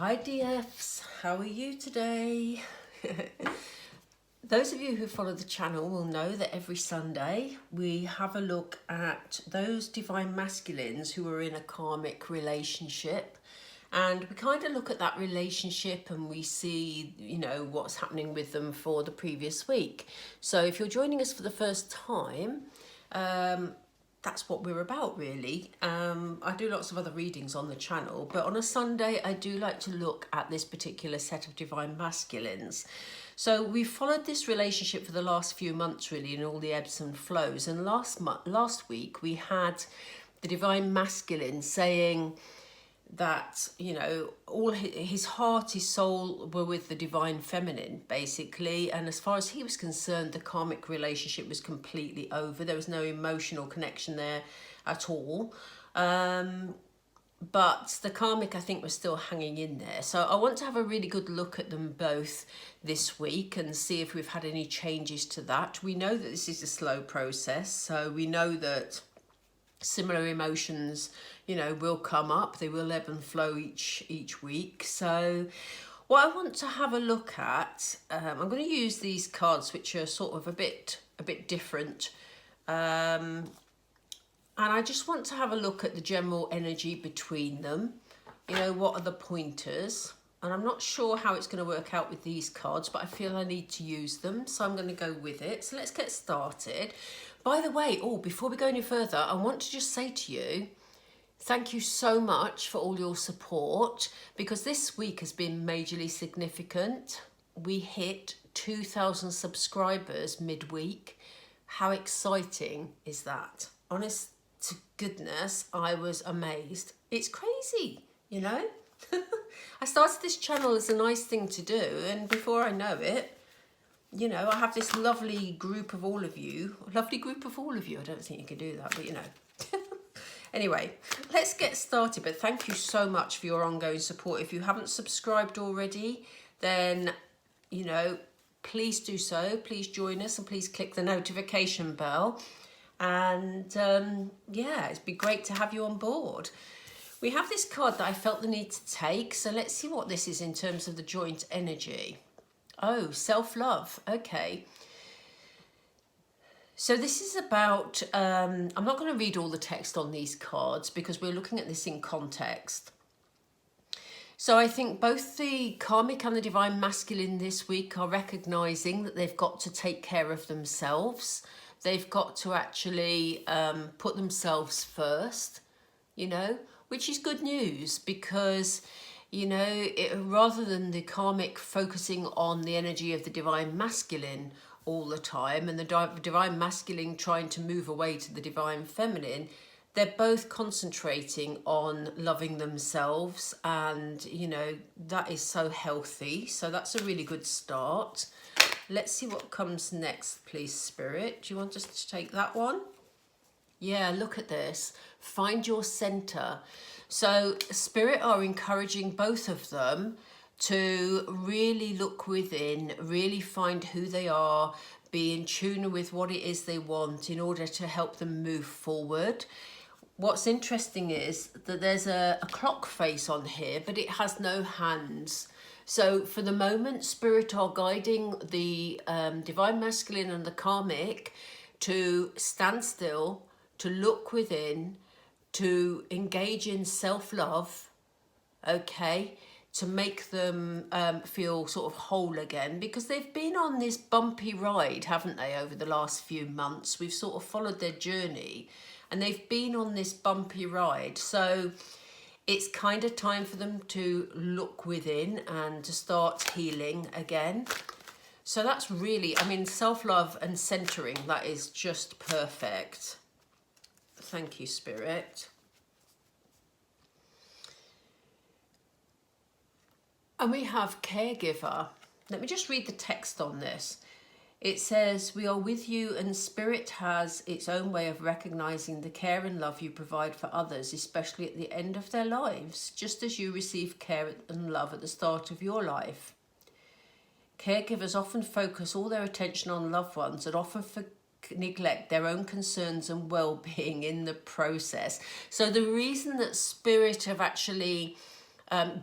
Hi DFs, how are you today? Those of you who follow the channel will know that every Sunday we have a look at those divine masculines who are in a karmic relationship, and we kind of look at that relationship and we see, you know, what's happening with them for the previous week. So if you're joining us for the first time, that's what we're about really. I do lots of other readings on the channel, but on a Sunday I do like to look at this particular set of divine masculines. So we've followed this relationship for the last few months really, in all the ebbs and flows, and last week we had the divine masculine saying that, you know, all his heart, his soul were with the divine feminine basically, and as far as he was concerned the karmic relationship was completely over. There was no emotional connection there at all, but the karmic, I think, was still hanging in there. So I want to have a really good look at them both this week and see if we've had any changes to that. We know that this is a slow process, so we know that similar emotions, you know, will come up. They will ebb and flow each week. So what I want to have a look at, I'm going to use these cards which are sort of a bit different, and I just want to have a look at the general energy between them. You know, what are the pointers? And I'm not sure how it's going to work out with these cards, but I feel I need to use them, so I'm going to go with it. So let's get started. By the way, before we go any further, I want to just say to you, thank you so much for all your support, because this week has been majorly significant. We hit 2,000 subscribers midweek. How exciting is that? Honest to goodness, I was amazed. It's crazy, you know? I started this channel as a nice thing to do, and before I know it, you know, I have this lovely group of all of you. I don't think you can do that, but you know. Anyway, let's get started. But thank you so much for your ongoing support. If you haven't subscribed already, then, you know, please do so. Please join us and please click the notification bell. And yeah, it'd be great to have you on board. We have this card that I felt the need to take. So let's see what this is in terms of the joint energy. Oh, self-love. Okay. So this is about, I'm not going to read all the text on these cards because we're looking at this in context. So I think both the karmic and the divine masculine this week are recognizing that they've got to take care of themselves. They've got to actually put themselves first, you know, which is good news because, you know, rather than the karmic focusing on the energy of the divine masculine all the time and the divine masculine trying to move away to the divine feminine, they're both concentrating on loving themselves, and, you know, that is so healthy. So that's a really good start. Let's see what comes next, please, Spirit. Do you want us to take that one? Yeah, look at this. Find your center. So Spirit are encouraging both of them to really look within, really find who they are, be in tune with what it is they want in order to help them move forward. What's interesting is that there's a clock face on here, but it has no hands. So for the moment, Spirit are guiding the divine masculine and the karmic to stand still, to look within, to engage in self-love, okay, to make them feel sort of whole again, because they've been on this bumpy ride, haven't they, over the last few months. We've sort of followed their journey and they've been on this bumpy ride. So it's kind of time for them to look within and to start healing again. So that's really, I mean, self-love and centering, that is just perfect. Thank you, Spirit. And we have caregiver. Let me just read the text on this. It says, we are with you, and Spirit has its own way of recognizing the care and love you provide for others, especially at the end of their lives, just as you receive care and love at the start of your life. Caregivers often focus all their attention on loved ones and often neglect their own concerns and well-being in the process. So the reason that Spirit have actually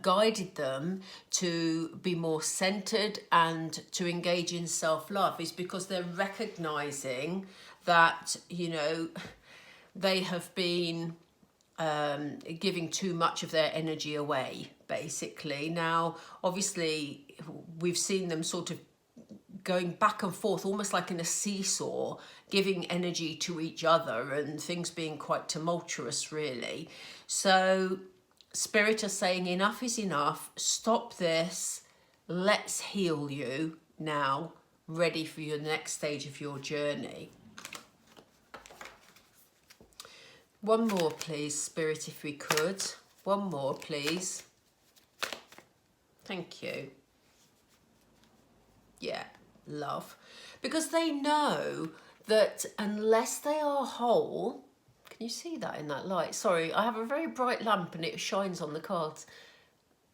guided them to be more centered and to engage in self-love is because they're recognizing that, you know, they have been giving too much of their energy away, basically. Now, obviously, we've seen them sort of going back and forth, almost like in a seesaw, giving energy to each other and things being quite tumultuous, really. So Spirit are saying enough is enough, stop this, let's heal you now, ready for your next stage of your journey. One more, please, Spirit, if we could. One more, please. Thank you. Yeah, love. Because they know that unless they are whole, can you see that in that light? Sorry, I have a very bright lamp and it shines on the cards.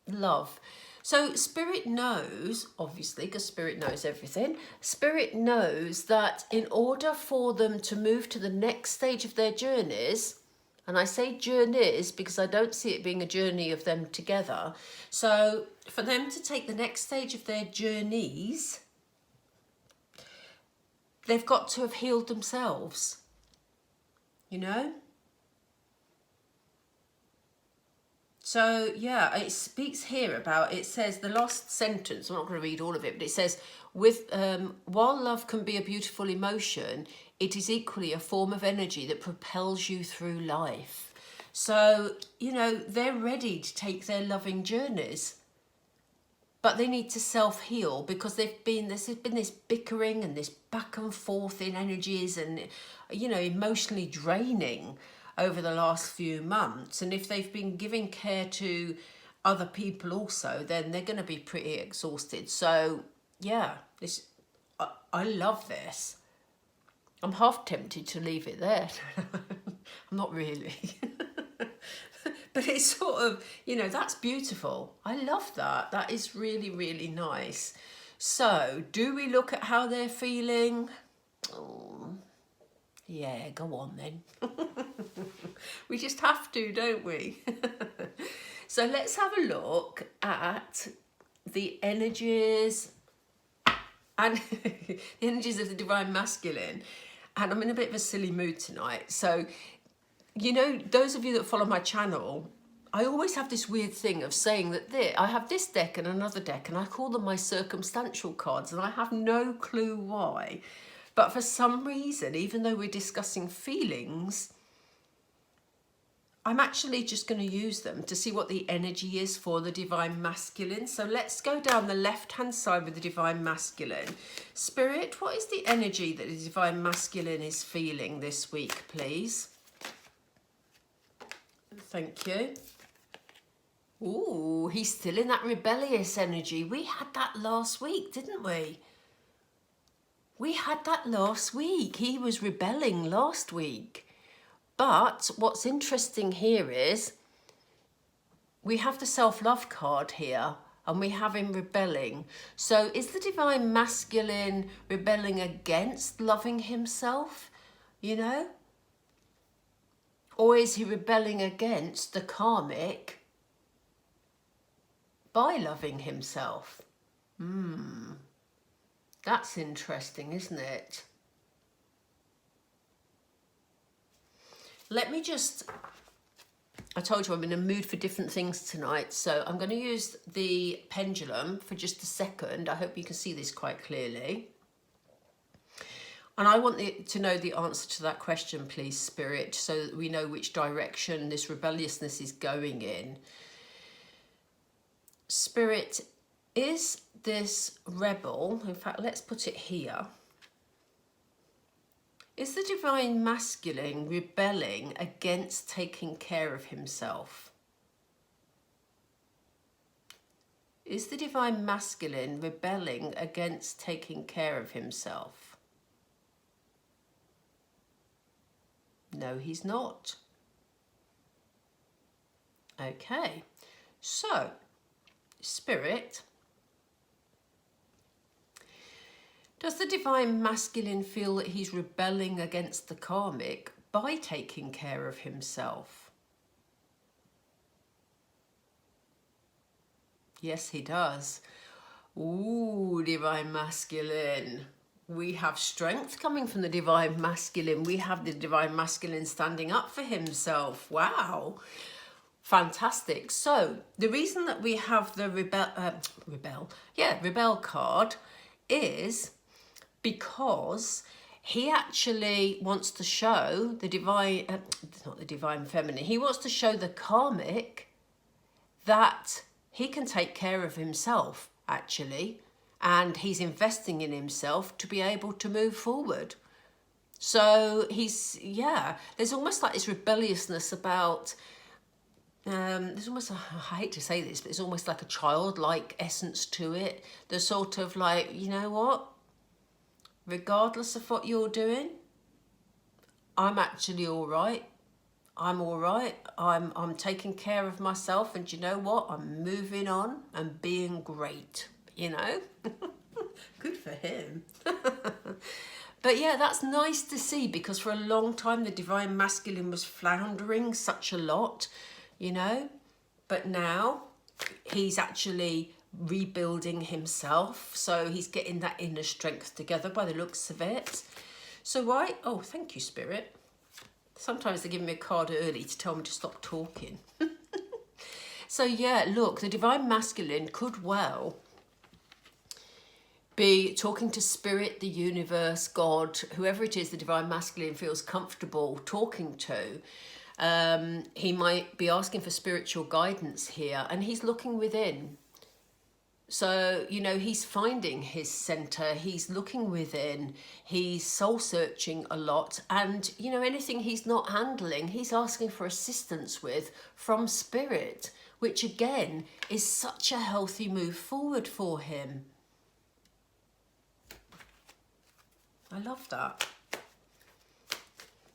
Love. So Spirit knows, obviously, because Spirit knows everything, Spirit knows that in order for them to move to the next stage of their journeys, and I say journeys because I don't see it being a journey of them together. So for them to take the next stage of their journeys, they've got to have healed themselves, you know? So, yeah, it speaks here about, it says the last sentence, I'm not going to read all of it, but it says, while love can be a beautiful emotion, it is equally a form of energy that propels you through life. So, you know, they're ready to take their loving journeys, but they need to self-heal because there's been this bickering and this back and forth in energies and, you know, emotionally draining over the last few months. And if they've been giving care to other people also, then they're going to be pretty exhausted. So yeah, I love this. I'm half tempted to leave it there. I'm not really. But it's sort of, you know, that's beautiful. I love that. That is really, really nice. So do we look at how they're feeling? Oh, yeah, go on then. We just have to, don't we? So let's have a look at the energies and the energies of the Divine Masculine. And I'm in a bit of a silly mood tonight. So, you know, those of you that follow my channel, I always have this weird thing of saying that I have this deck and another deck, and I call them my circumstantial cards, and I have no clue why. But for some reason, even though we're discussing feelings, I'm actually just going to use them to see what the energy is for the Divine Masculine. So let's go down the left-hand side with the Divine Masculine. Spirit, what is the energy that the Divine Masculine is feeling this week, please? Thank you. Ooh, he's still in that rebellious energy. We had that last week, didn't we? We had that last week. He was rebelling last week. But what's interesting here is we have the self-love card here and we have him rebelling. So is the Divine Masculine rebelling against loving himself, you know? Or is he rebelling against the Karmic by loving himself? That's interesting, isn't it? Let me just, I told you I'm in a mood for different things tonight, so I'm going to use the pendulum for just a second. I hope you can see this quite clearly. And I want to know the answer to that question, please, Spirit, so that we know which direction this rebelliousness is going in. Spirit, is this rebel, in fact, let's put it here. Is the Divine Masculine rebelling against taking care of himself? Is the Divine Masculine rebelling against taking care of himself? No, he's not. Okay, so, Spirit, does the Divine Masculine feel that he's rebelling against the Karmic by taking care of himself? Yes, he does. Ooh, Divine Masculine. We have strength coming from the Divine Masculine. We have the Divine Masculine standing up for himself. Wow. Fantastic. So the reason that we have the rebel card is because he actually wants to show the divine, not the divine feminine, he wants to show the karmic that he can take care of himself, actually, and he's investing in himself to be able to move forward. So he's, yeah, there's almost like this rebelliousness about, there's almost, I hate to say this, but it's almost like a childlike essence to it. There's sort of like, you know what? Regardless of what you're doing, I'm actually all right. I'm all right. I'm taking care of myself, and you know what? I'm moving on and being great, you know? Good for him. But yeah, that's nice to see, because for a long time the Divine Masculine was floundering such a lot, you know? But now he's actually rebuilding himself, so he's getting that inner strength together by the looks of it. So right, oh, thank you, Spirit. Sometimes they give me a card early to tell me to stop talking. So yeah, look, the Divine Masculine could well be talking to Spirit, the universe, God, whoever it is the Divine Masculine feels comfortable talking to. He might be asking for spiritual guidance here, and he's looking within. So, you know, he's finding his center, he's looking within, he's soul searching a lot, and, you know, anything he's not handling, he's asking for assistance with from Spirit, which again is such a healthy move forward for him. I love that.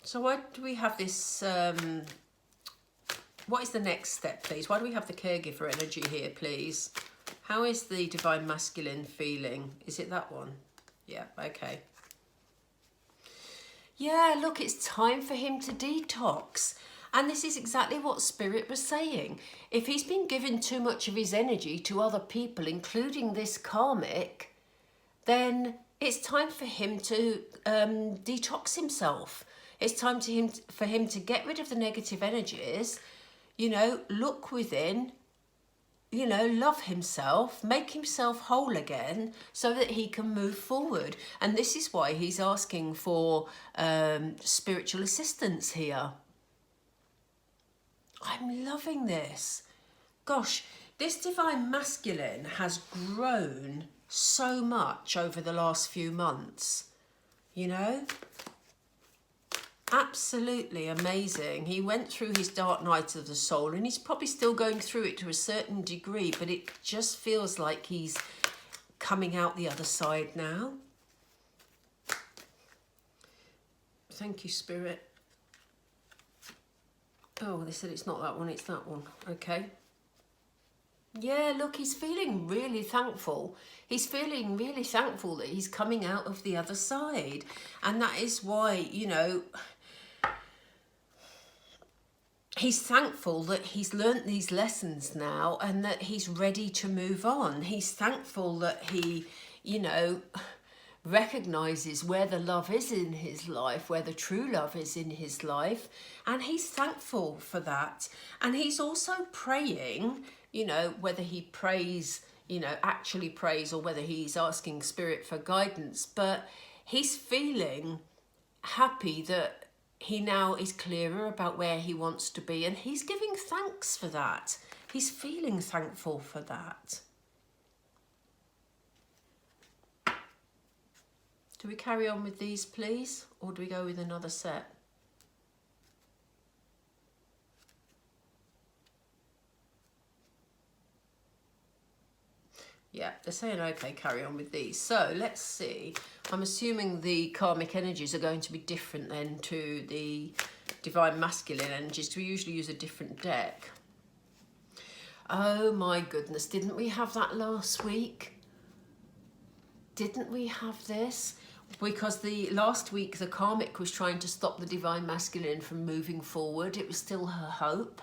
So why do we have this, what is the next step, please? Why do we have the caregiver energy here, please? How is the Divine Masculine feeling? Is it that one? Yeah, okay. Yeah, look, it's time for him to detox. And this is exactly what Spirit was saying. If he's been giving too much of his energy to other people, including this karmic, then it's time for him to detox himself. It's time for him to get rid of the negative energies, you know, look within, you know, love himself, make himself whole again so that he can move forward. And this is why he's asking for spiritual assistance here. I'm loving this. Gosh, this Divine Masculine has grown so much over the last few months, you know? Absolutely amazing. He went through his dark night of the soul, and he's probably still going through it to a certain degree, but it just feels like he's coming out the other side now. Thank you, Spirit. Oh, they said it's not that one, it's that one. Okay. Yeah, look, he's feeling really thankful. He's feeling really thankful that he's coming out of the other side. And that is why, you know, he's thankful that he's learnt these lessons now and that he's ready to move on. He's thankful that he, you know, recognises where the love is in his life, where the true love is in his life. And he's thankful for that. And he's also praying, you know, whether he prays, you know, actually prays, or whether he's asking Spirit for guidance. But he's feeling happy that he now is clearer about where he wants to be, and he's giving thanks for that. He's feeling thankful for that. Do we carry on with these, please? Or do we go with another set? Yeah, they're saying, okay, carry on with these. So let's see. I'm assuming the karmic energies are going to be different then to the Divine Masculine energies, because we usually use a different deck. Oh my goodness, didn't we have that last week? Didn't we have this? Because the last week the karmic was trying to stop the Divine Masculine from moving forward. It was still her hope.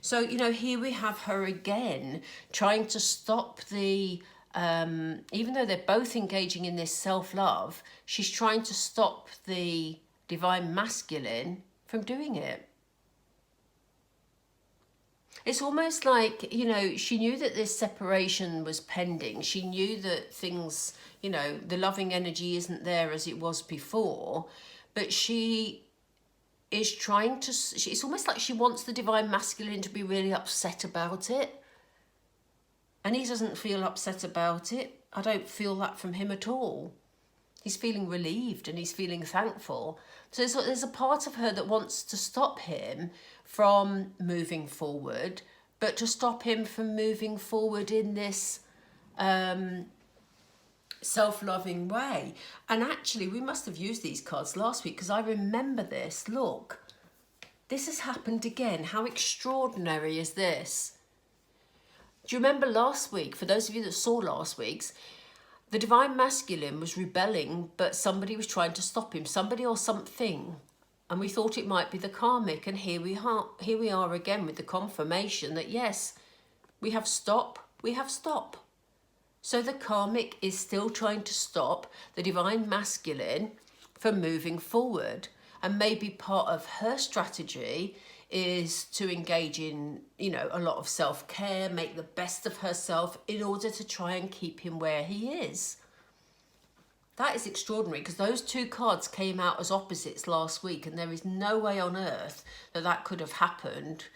So, you know, here we have her again trying to stop the, even though they're both engaging in this self-love, she's trying to stop the divine masculine from doing it. It's almost like, you know, she knew that this separation was pending. She knew that things, you know, the loving energy isn't there as it was before, but she is trying to, it's almost like she wants the divine masculine to be really upset about it. And he doesn't feel upset about it. I don't feel that from him at all. He's feeling relieved and he's feeling thankful. So there's a part of her that wants to stop him from moving forward, but to stop him from moving forward in this self-loving way. And actually, we must have used these cards last week because I remember this. Look, this has happened again. How extraordinary is this? Do you remember last week, for those of you that saw last week's, the divine masculine was rebelling, but somebody was trying to stop him, somebody or something. And we thought it might be the karmic. And here we are again with the confirmation that yes, we have stop. So the karmic is still trying to stop the divine masculine from moving forward. And maybe part of her strategy is to engage in, you know, a lot of self-care, make the best of herself in order to try and keep him where he is. That is extraordinary because those two cards came out as opposites last week, and there is no way on earth that that could have happened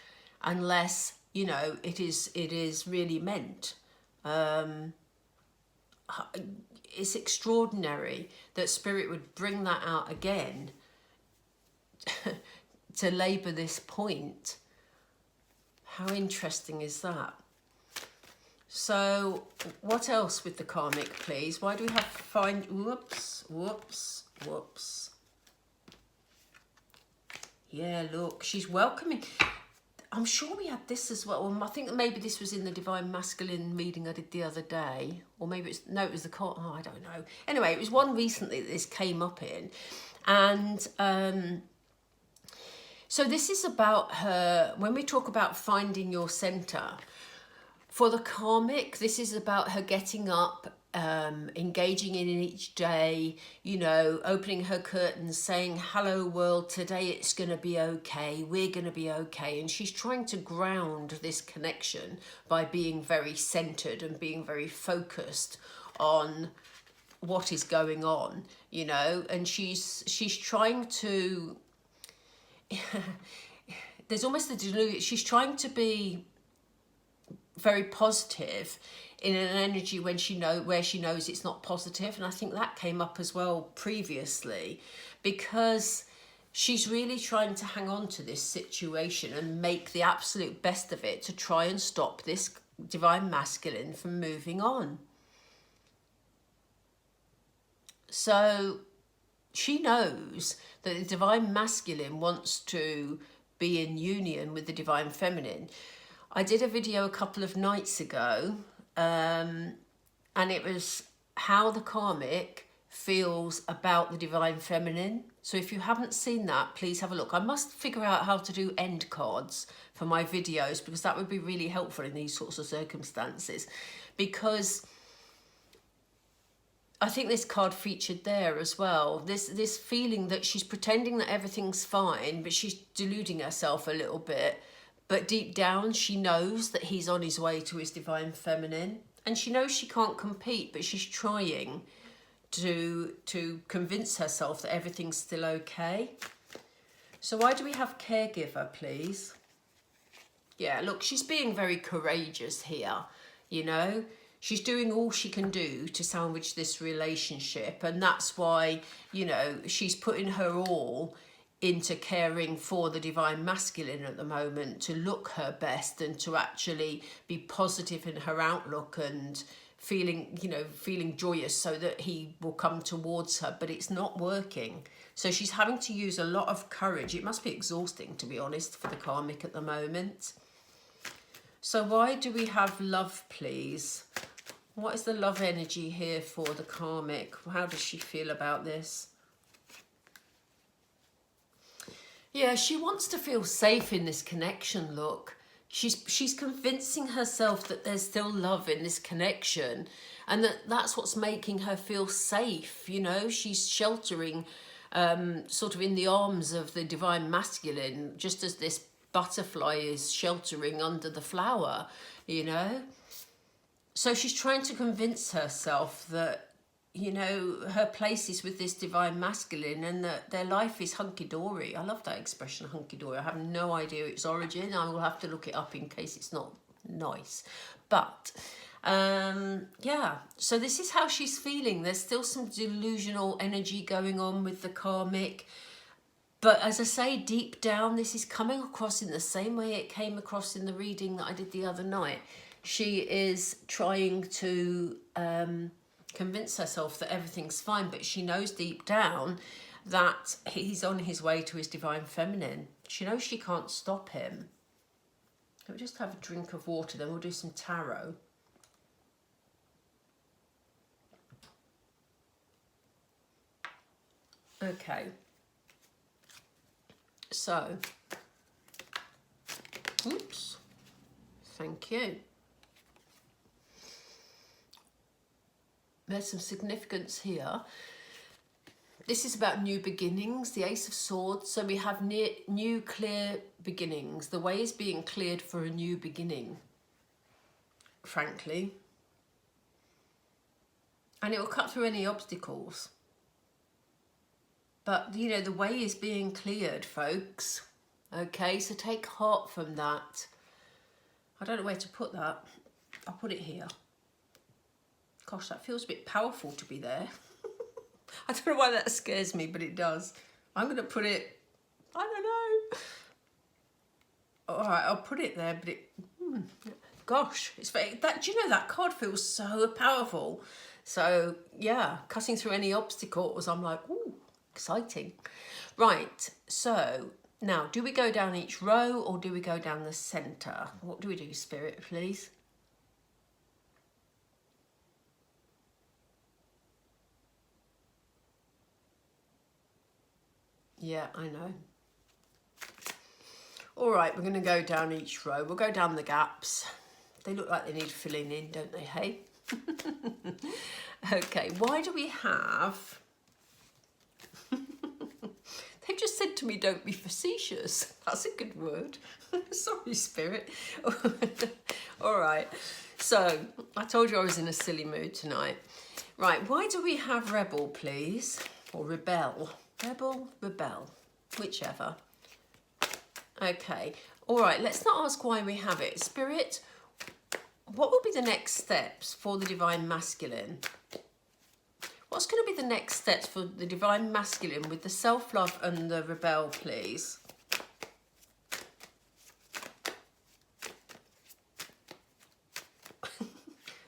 unless, you know, it is really meant. It's extraordinary that Spirit would bring that out again to labour this point. How interesting is that? So what else with the karmic, please? Why do we have to find, whoops. Yeah, look, she's welcoming. I'm sure we had this as well. I think that maybe this was in the Divine Masculine reading I did the other day. Or maybe it's, no, it was the, oh, I don't know. Anyway, it was one recently that this came up in. And so this is about her, when we talk about finding your centre, for the karmic, this is about her getting up, engaging in each day, you know, opening her curtains, saying, hello world, today it's going to be okay, we're going to be okay. And she's trying to ground this connection by being very centered and being very focused on what is going on, you know, and she's trying to, there's almost a delusion, she's trying to be very positive in an energy when where she knows it's not positive. And I think that came up as well previously, because she's really trying to hang on to this situation and make the absolute best of it to try and stop this divine masculine from moving on. So she knows that the divine masculine wants to be in union with the divine feminine. I did a video a couple of nights ago, and it was how the karmic feels about the divine feminine. So if you haven't seen that, please have a look. I must figure out how to do end cards for my videos, because that would be really helpful in these sorts of circumstances. Because I think this card featured there as well. This feeling that she's pretending that everything's fine, but she's deluding herself a little bit. But deep down, she knows that he's on his way to his divine feminine. And she knows she can't compete, but she's trying to convince herself that everything's still okay. So why do we have caregiver, please? Yeah, look, she's being very courageous here, you know. She's doing all she can do to salvage this relationship. And that's why, you know, she's putting her all into caring for the divine masculine at the moment, to look her best and to actually be positive in her outlook and feeling joyous so that he will come towards her. But it's not working. So she's having to use a lot of courage. It must be exhausting, to be honest, for the karmic at the moment. So why do we have love, please? What is the love energy here for the karmic? How does she feel about this? Yeah, she wants to feel safe in this connection, look. she's convincing herself that there's still love in this connection, and that's what's making her feel safe. You know, she's sheltering sort of in the arms of the divine masculine, just as this butterfly is sheltering under the flower, you know. So she's trying to convince herself that, you know, her place is with this divine masculine, and that their life is hunky-dory. I love that expression, hunky-dory. I have no idea its origin. I will have to look it up in case it's not nice. But yeah, so this is how she's feeling. There's still some delusional energy going on with the karmic, but as I say, deep down, this is coming across in the same way it came across in the reading that I did the other night. She is trying to convince herself that everything's fine, but she knows deep down that he's on his way to his divine feminine. She knows she can't stop him. Let me just have a drink of water, then we'll do some tarot. Okay. So, oops, thank you. There's some significance here. This is about new beginnings, the Ace of Swords. So we have new clear beginnings. The way is being cleared for a new beginning, frankly. And it will cut through any obstacles. But, you know, the way is being cleared, folks. Okay, so take heart from that. I don't know where to put that. I'll put it here. Gosh, that feels a bit powerful to be there. I don't know why that scares me, but it does. I'm going to put it, I don't know. All right, I'll put it there, but it, gosh, it's very, that, do you know, that card feels so powerful. So, yeah, cutting through any obstacles, I'm like, ooh, exciting. Right, so now, do we go down each row or do we go down the centre? What do we do, Spirit, please? Yeah, I know. All right, we're going to go down each row. We'll go down the gaps. They look like they need filling in, don't they, hey? Okay, why do we have... They've just said to me, don't be facetious. That's a good word. Sorry, Spirit. All right, so I told you I was in a silly mood tonight. Right, why do we have rebel, please? Or rebel? Rebel, rebel, whichever. Okay, all right, let's not ask why we have it. Spirit, what will be the next steps for the divine masculine? What's going to be the next steps for the divine masculine with the self-love and the rebel, please?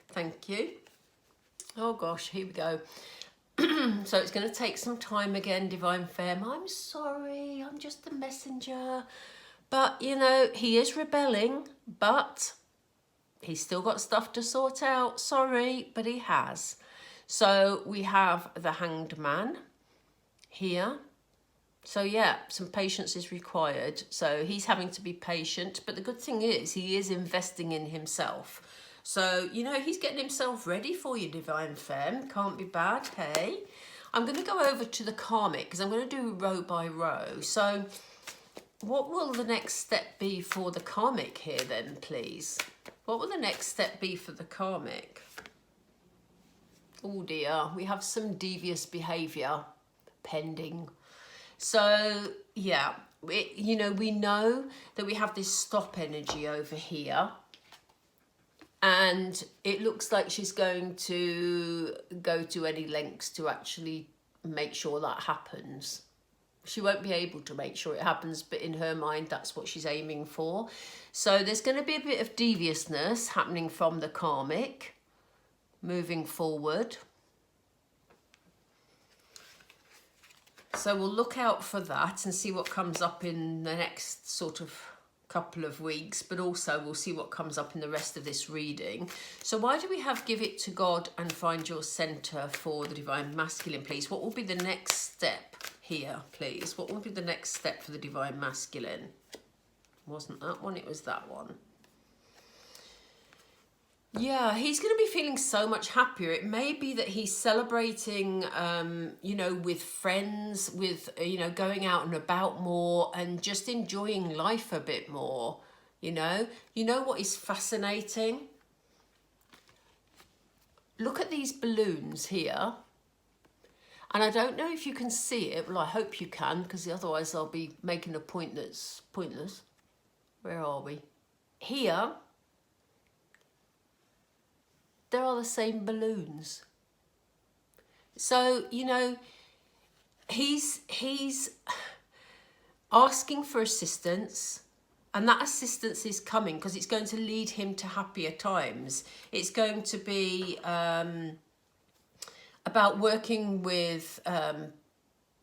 Thank you. Oh gosh, here we go. So it's going to take some time again, Divine Fem. I'm sorry, I'm just the messenger. But, you know, he is rebelling, but he's still got stuff to sort out. Sorry, but he has. So we have the Hanged Man here. So yeah, some patience is required. So he's having to be patient. But the good thing is he is investing in himself. So, you know, he's getting himself ready for you, Divine Femme. Can't be bad, hey? I'm going to go over to the Karmic because I'm going to do row by row. So what will the next step be for the Karmic here then, please? What will the next step be for the Karmic? Oh dear, we have some devious behaviour pending. So, yeah, you know, we know that we have this stop energy over here. And it looks like she's going to go to any lengths to actually make sure that happens. She won't be able to make sure it happens, but in her mind, that's what she's aiming for. So there's going to be a bit of deviousness happening from the Karmic moving forward. So we'll look out for that and see what comes up in the next sort of couple of weeks, but also we'll see what comes up in the rest of this reading. So why do we have give it to God and find your center for the divine masculine, please? What will be the next step here, please? What will be the next step for the divine masculine? Wasn't that one, it was that one. Yeah, he's going to be feeling so much happier. It may be that he's celebrating, you know, with friends, with, you know, going out and about more and just enjoying life a bit more, you know. You know what is fascinating? Look at these balloons here. And I don't know if you can see it. Well, I hope you can, because otherwise I'll be making a point that's pointless. Where are we? Here, there are the same balloons. So, you know, he's asking for assistance, and that assistance is coming because it's going to lead him to happier times. It's going to be about working with,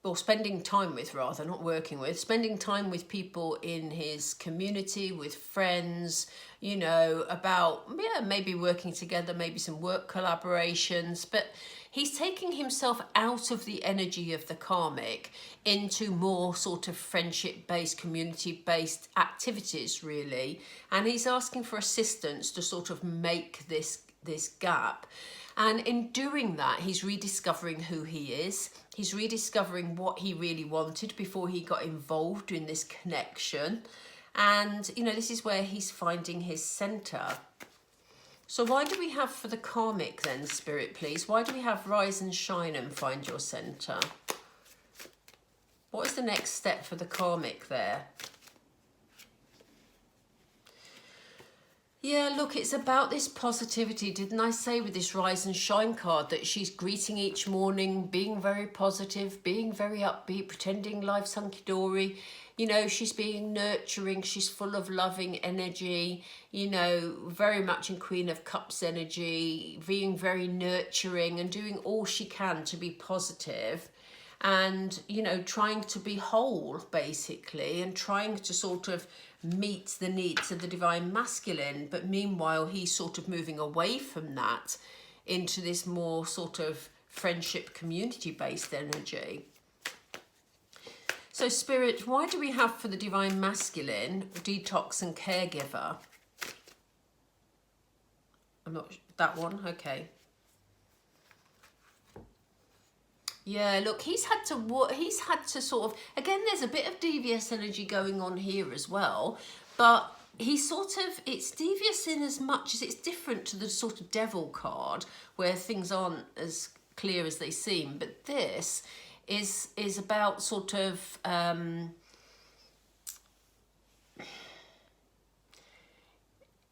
or spending time with, rather, not working with, spending time with people in his community, with friends, you know, about, yeah, maybe working together, maybe some work collaborations, but he's taking himself out of the energy of the karmic into more sort of friendship-based, community-based activities, really. And he's asking for assistance to sort of make this gap. And in doing that, he's rediscovering who he is. He's rediscovering what he really wanted before he got involved in this connection. And, you know, this is where he's finding his center. So why do we have for the karmic then, Spirit, please? Why do we have rise and shine and find your center? What is the next step for the karmic there? Yeah, look, it's about this positivity. Didn't I say with this rise and shine card that she's greeting each morning, being very positive, being very upbeat, pretending life's hunky-dory. You know, she's being nurturing. She's full of loving energy, you know, very much in Queen of Cups energy, being very nurturing and doing all she can to be positive. And, you know, trying to be whole, basically, and trying to sort of meet the needs of the divine masculine. But meanwhile, he's sort of moving away from that into this more sort of friendship, community-based energy. So, Spirit, why do we have for the divine masculine detox and caregiver? I'm not, that one, okay. Yeah, look, he's had to sort of, again, there's a bit of devious energy going on here as well, but he's sort of, it's devious in as much as it's different to the sort of devil card where things aren't as clear as they seem, but this is about sort of,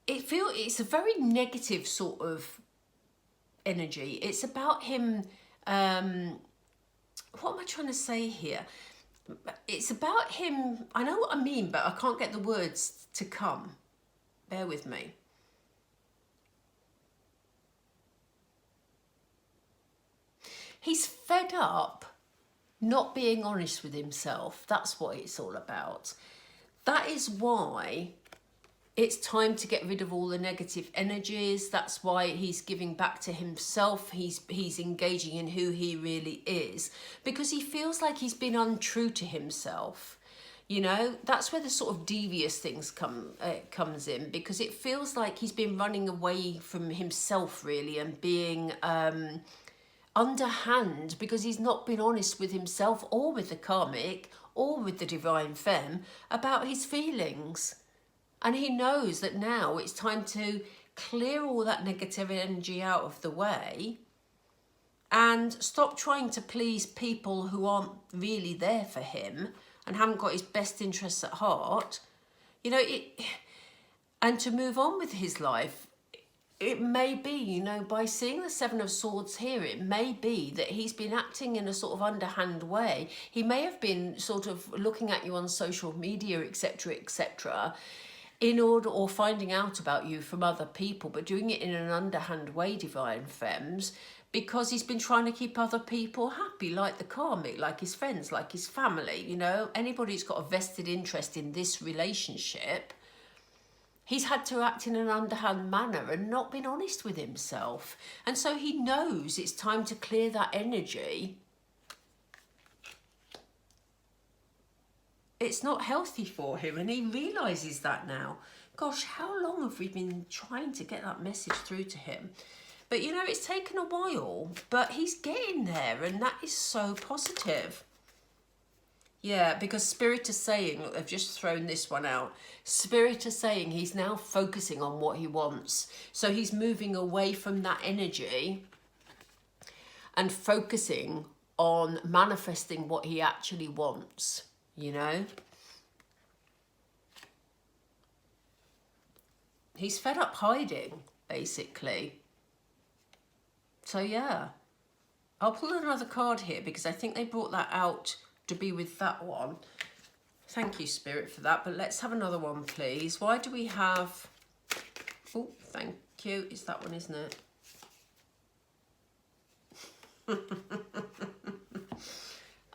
it's a very negative sort of energy. It's about him, what am I trying to say here? It's about him, I know what I mean, but I can't get the words to come. Bear with me. He's fed up not being honest with himself. That's what it's all about. That is why it's time to get rid of all the negative energies. That's why he's giving back to himself. He's engaging in who he really is, because he feels like he's been untrue to himself. You know, that's where the sort of devious things comes in, because it feels like he's been running away from himself, really, and being underhand, because he's not been honest with himself or with the karmic or with the divine femme about his feelings. And he knows that now it's time to clear all that negative energy out of the way and stop trying to please people who aren't really there for him and haven't got his best interests at heart. You know, and to move on with his life. It may be, you know, by seeing the Seven of Swords here, it may be that he's been acting in a sort of underhand way. He may have been sort of looking at you on social media, etc., in order, or finding out about you from other people, but doing it in an underhand way, Divine Fems, because he's been trying to keep other people happy, like the karmic, like his friends, like his family, you know. Anybody who's got a vested interest in this relationship, he's had to act in an underhand manner and not been honest with himself. And so he knows it's time to clear that energy. It's not healthy for him, and he realises that now. Gosh, how long have we been trying to get that message through to him? But you know, it's taken a while, but he's getting there, and that is so positive. Yeah, because Spirit is saying, look, they've just thrown this one out. Spirit is saying he's now focusing on what he wants. So he's moving away from that energy and focusing on manifesting what he actually wants, you know? He's fed up hiding, basically. So yeah, I'll pull another card here because I think they brought that out to be with that one. Thank you, Spirit, for that. But let's have another one, please. Why do we have... Oh, thank you. It's that one, isn't it?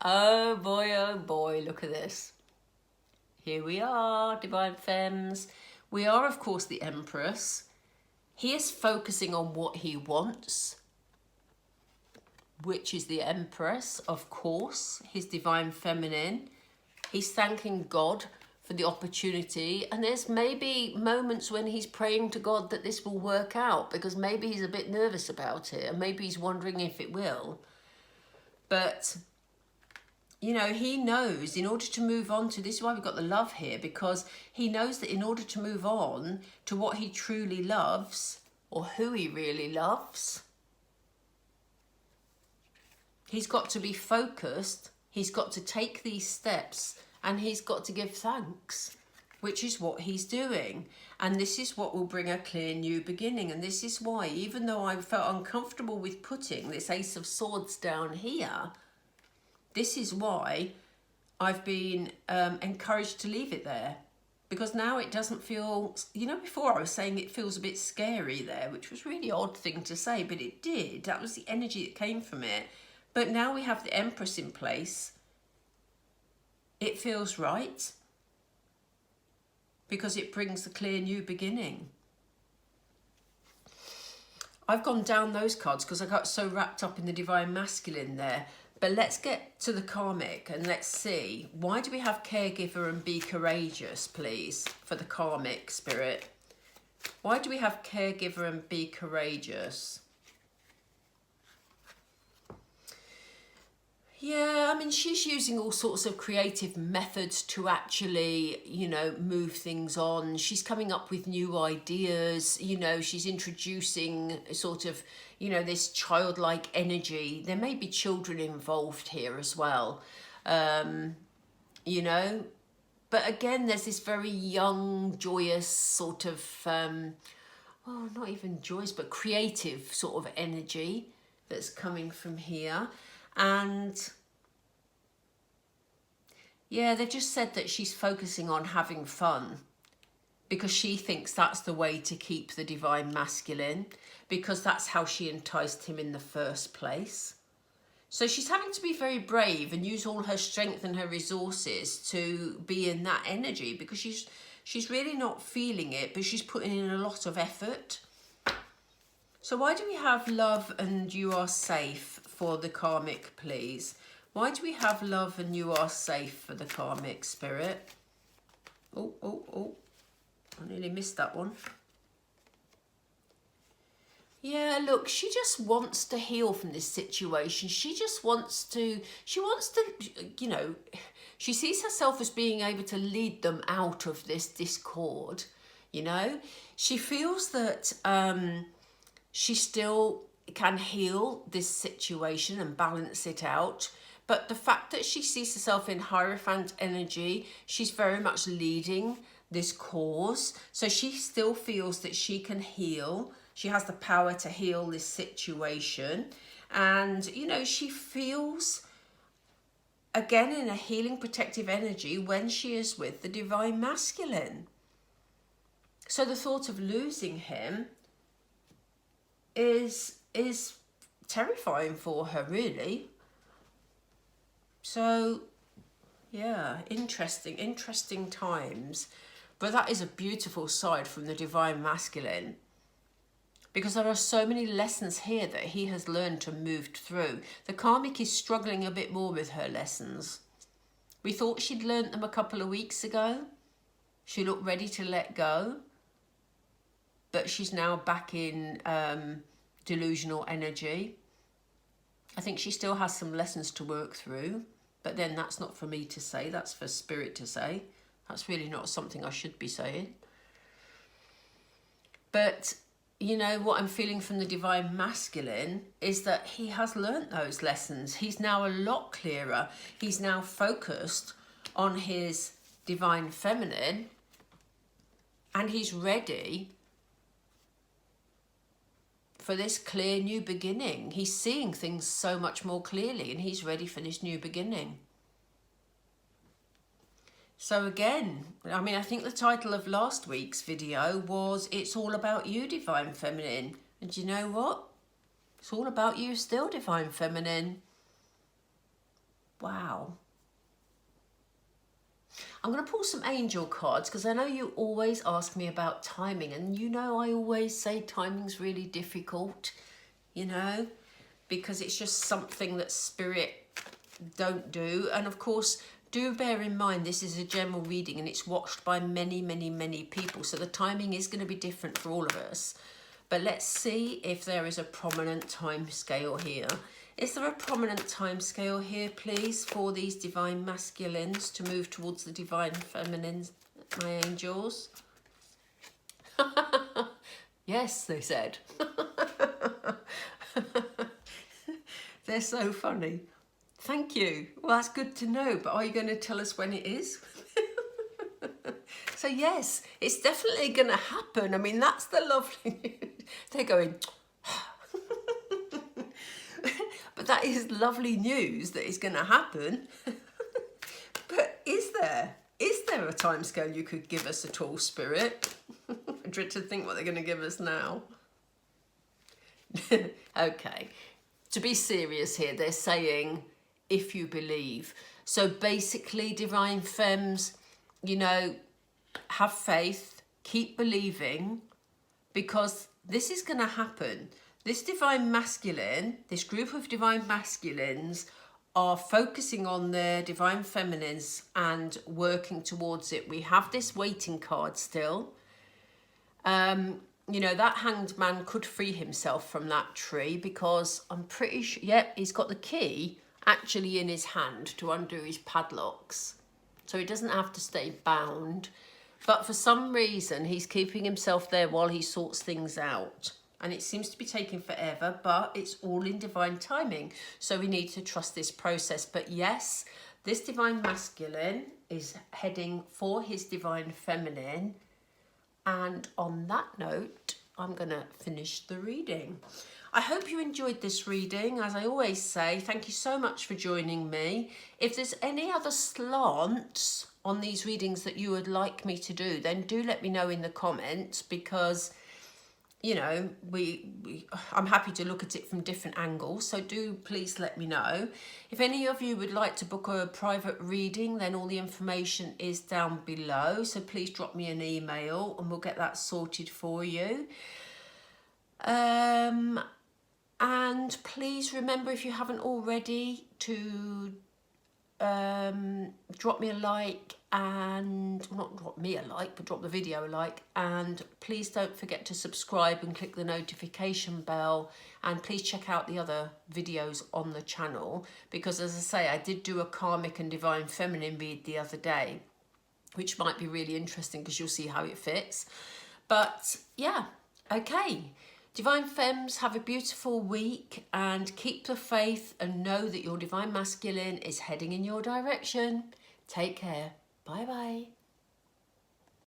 Oh boy, look at this. Here we are, Divine Fems. We are, of course, the Empress. He is focusing on what he wants, which is the Empress, of course, his Divine Feminine. He's thanking God for the opportunity, and there's maybe moments when he's praying to God that this will work out, because maybe he's a bit nervous about it, and maybe he's wondering if it will. But, you know, he knows in order to move on to, this is why we've got the love here, because he knows that in order to move on to what he truly loves, or who he really loves, he's got to be focused, he's got to take these steps, and he's got to give thanks, which is what he's doing. And this is what will bring a clear new beginning. And this is why, even though I felt uncomfortable with putting this Ace of Swords down here, this is why I've been encouraged to leave it there. Because now it doesn't feel, you know, before I was saying it feels a bit scary there, which was a really odd thing to say, but it did. That was the energy that came from it. But now we have the Empress in place. It feels right because it brings the clear new beginning. I've gone down those cards because I got so wrapped up in the Divine Masculine there. But let's get to the Karmic and let's see. Why do we have Caregiver and Be Courageous, please, for the Karmic, Spirit? Why do we have Caregiver and Be Courageous? Yeah, I mean, she's using all sorts of creative methods to actually, you know, move things on. She's coming up with new ideas, you know, she's introducing sort of, you know, this childlike energy. There may be children involved here as well, you know. But again, there's this very young, joyous sort of, well, not even joyous, but creative sort of energy that's coming from here. And yeah, they've just said that she's focusing on having fun because she thinks that's the way to keep the Divine Masculine, because that's how she enticed him in the first place. So she's having to be very brave and use all her strength and her resources to be in that energy, because she's really not feeling it, but she's putting in a lot of effort. So why do we have Love and You Are Safe for the Karmic, please? Why do we have Love and You Are Safe for the Karmic, Spirit? Oh, I nearly missed that one. Yeah, look, she just wants to heal from this situation. She wants to, you know, she sees herself as being able to lead them out of this discord, you know. She feels that she still can heal this situation and balance it out. But the fact that she sees herself in Hierophant energy, she's very much leading this cause. So she still feels that she can heal. She has the power to heal this situation. And, you know, she feels, again, in a healing protective energy when she is with the Divine Masculine. So the thought of losing him is terrifying for her, really. So yeah, interesting times. But that is a beautiful side from the Divine Masculine, because there are so many lessons here that he has learned to move through. The Karmic is struggling a bit more with her lessons. We thought she'd learnt them a couple of weeks ago. She looked ready to let go. but she's now back in delusional energy. I think she still has some lessons to work through, but then that's not for me to say, that's for spirit to say. That's really not something I should be saying. But you know what I'm feeling from the Divine Masculine is that he has learnt those lessons. He's now a lot clearer. He's now focused on his Divine Feminine, and he's ready for this clear new beginning. He's seeing things so much more clearly, and he's ready for this new beginning. So again, I mean, I think the title of last week's video was It's All About You, Divine Feminine. And you know what? It's all about you still, Divine Feminine. Wow. I'm going to pull some angel cards because I know you always ask me about timing, and you know I always say timing's really difficult, you know, because it's just something that spirit don't do. And of course, do bear in mind this is a general reading and it's watched by many, many, many people, so the timing is going to be different for all of us. But let's see if there is a prominent time scale here. Is there a prominent time scale here, please, for these Divine Masculines to move towards the Divine Feminines, my angels? Yes, they said. They're so funny. Thank you. Well, that's good to know, but are you going to tell us when it is? So yes, it's definitely going to happen. I mean, that's the lovely news. They're going... But that is lovely news that it's going to happen. But is there a timescale you could give us at all, Spirit? I dread to think what they're going to give us now. Okay, to be serious here, they're saying, if you believe. So basically, Divine Fems, you know, have faith, keep believing, because this is going to happen. This Divine Masculine, this group of Divine Masculines are focusing on their Divine Feminines and working towards it. We have this waiting card still. You know, that Hanged Man could free himself from that tree because I'm pretty sure, yep, he's got the key actually in his hand to undo his padlocks. So he doesn't have to stay bound. But for some reason, he's keeping himself there while he sorts things out. And it seems to be taking forever, but it's all in divine timing. So we need to trust this process. But yes, this Divine Masculine is heading for his Divine Feminine. And on that note, I'm going to finish the reading. I hope you enjoyed this reading. As I always say, thank you so much for joining me. If there's any other slants on these readings that you would like me to do, then do let me know in the comments, because you know, I'm happy to look at it from different angles, so do please let me know. If any of you would like to book a private reading, then all the information is down below, so please drop me an email and we'll get that sorted for you. And please remember, if you haven't already, to drop me a like, and not drop me a like, but drop the video a like, and please don't forget to subscribe and click the notification bell, and please check out the other videos on the channel, because as I say, I did do a Karmic and Divine Feminine read the other day, which might be really interesting because you'll see how it fits. But yeah, okay. Divine Fems, have a beautiful week and keep the faith and know that your Divine Masculine is heading in your direction. Take care. Bye bye.